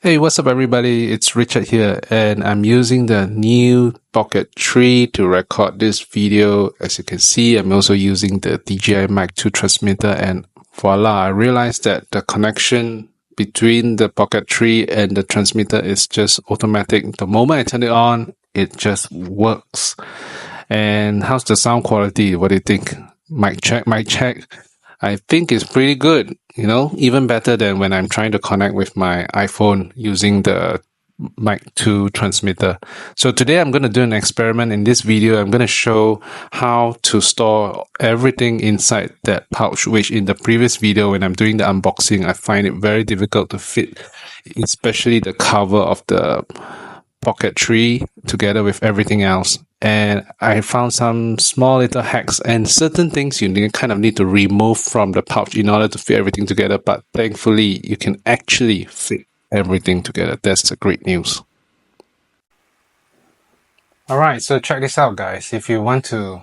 Hey, what's up everybody? It's Richard here and I'm using the new Pocket 3 to record this video. As you can see, I'm also using the DJI Mic 2 transmitter and voila, I realized that the connection between the Pocket 3 and the transmitter is just automatic. The moment I turn it on, it just works. And how's the sound quality? What do you think? Mic check, mic check. I think it's pretty good, even better than when I'm trying to connect with my iPhone using the Mic 2 transmitter. So today I'm going to do an experiment. In this video, I'm going to show how to store everything inside that pouch, which in the previous video when I'm doing the unboxing, I find it very difficult to fit, especially the cover of the Pocket 3 together with everything else. And I found some small little hacks and certain things you kind of need to remove from the pouch in order to fit everything together. But thankfully, you can actually fit everything together. That's the great news. Alright, so check this out, guys. If you want to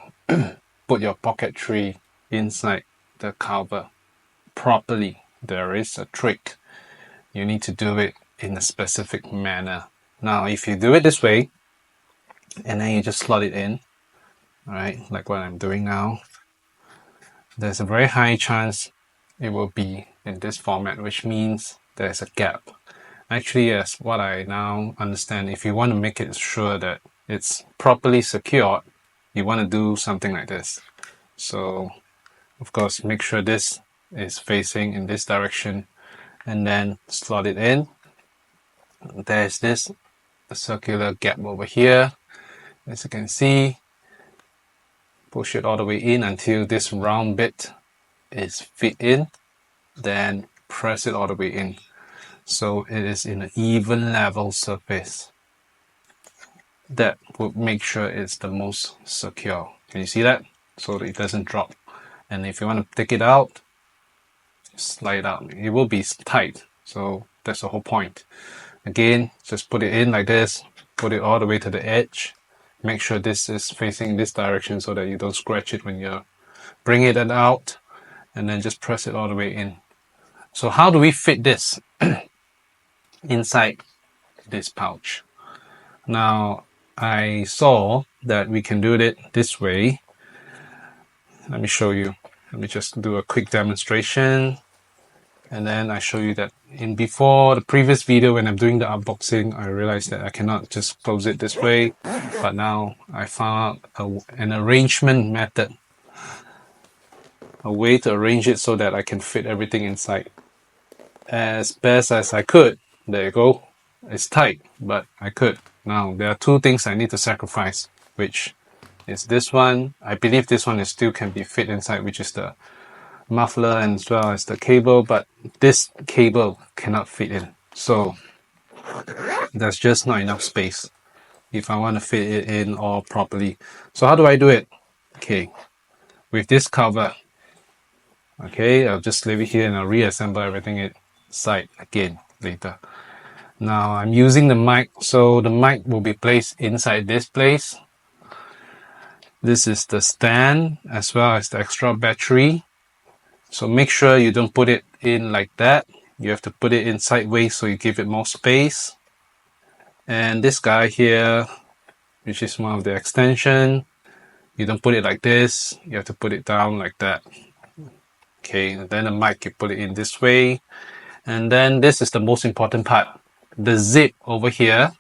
put your Pocket 3 inside the cover properly, there is a trick. You need to do it in a specific manner. Now, if you do it this way, and then you just slot it in, alright, like what I'm doing now, there's a very high chance it will be in this format, which means there's a gap. Actually, yes, what I now understand, if you want to make it sure that it's properly secured, you want to do something like this. So, of course, make sure this is facing in this direction, and then slot it in. There's this circular gap over here. As you can see, push it all the way in until this round bit is fit in, then press it all the way in so it is in an even level surface. That would make sure it's the most secure. Can you see that? So that it doesn't drop. And if you want to take it out, slide it out. It will be tight, so that's the whole point. Again, just put it in like this, put it all the way to the edge. Make sure this is facing this direction so that you don't scratch it when you're bringing it out, and then just press it all the way in. So how do we fit this inside this pouch? Now, I saw that we can do it this way. Let me show you. Let me just do a quick demonstration. And then I show you that in before the previous video when I'm doing the unboxing, I realized that I cannot just close it this way. But now I found an arrangement method, a way to arrange it so that I can fit everything inside as best as I could. There you go. It's tight, but I could. Now there are two things I need to sacrifice, which is this one. I believe this one is still can be fit inside, which is the muffler and as well as the cable, but this cable cannot fit in, so there's just not enough space if I want to fit it in all properly. So how do I do it? Okay, with this cover, okay, I'll just leave it here and I'll reassemble everything inside again later. Now I'm using the mic, so the mic will be placed inside this place. This is the stand as well as the extra battery. So make sure you don't put it in like that. You have to put it in sideways so you give it more space. And this guy here, which is one of the extension, you don't put it like this. You have to put it down like that. Okay, and then the mic, you put it in this way. And then this is the most important part. The zip over here,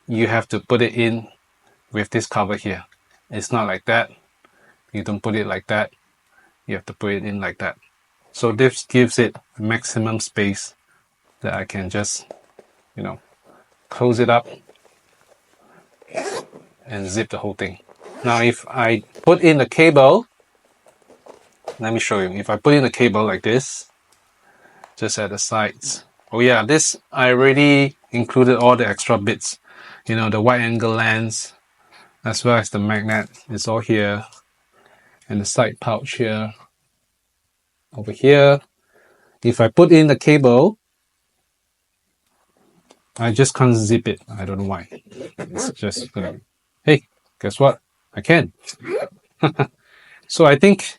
you have to put it in with this cover here. It's not like that. You don't put it like that. You have to put it in like that. So this gives it maximum space that I can just, close it up and zip the whole thing. Now if I put in the cable, let me show you. If I put in the cable like this, just at the sides. Oh yeah, this I already included all the extra bits. The wide angle lens as well as the magnet is all here. And the side pouch here, over here. If I put in the cable, I just can't zip it. I don't know why. It's just gonna, hey, guess what? I can. So I think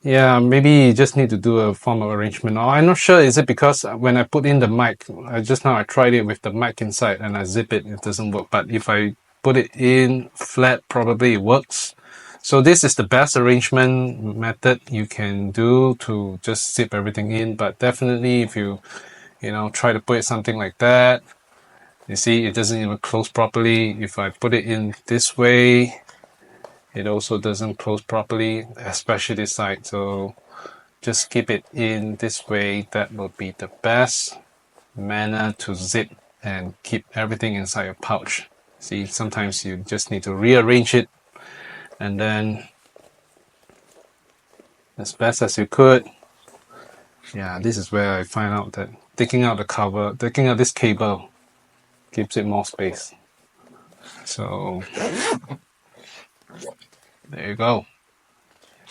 Yeah, maybe you just need to do a form of arrangement. Or I'm not sure, is it because when I put in the mic, just now I tried it with the mic inside and I zip it, it doesn't work. But if I put it in flat, probably it works. So this is the best arrangement method you can do to just zip everything in. But definitely if you try to put it something like that, you see it doesn't even close properly. If I put it in this way, it also doesn't close properly, especially this side. So just keep it in this way. That will be the best manner to zip and keep everything inside your pouch. See, sometimes you just need to rearrange it and then as best as you could. Yeah, this is where I find out that taking out the cover, taking out this cable gives it more space. So there you go.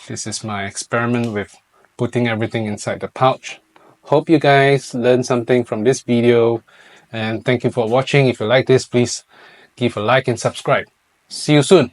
This is my experiment with putting everything inside the pouch. Hope you guys learned something from this video, and thank you for watching. If you like this, please give a like and subscribe. See you soon.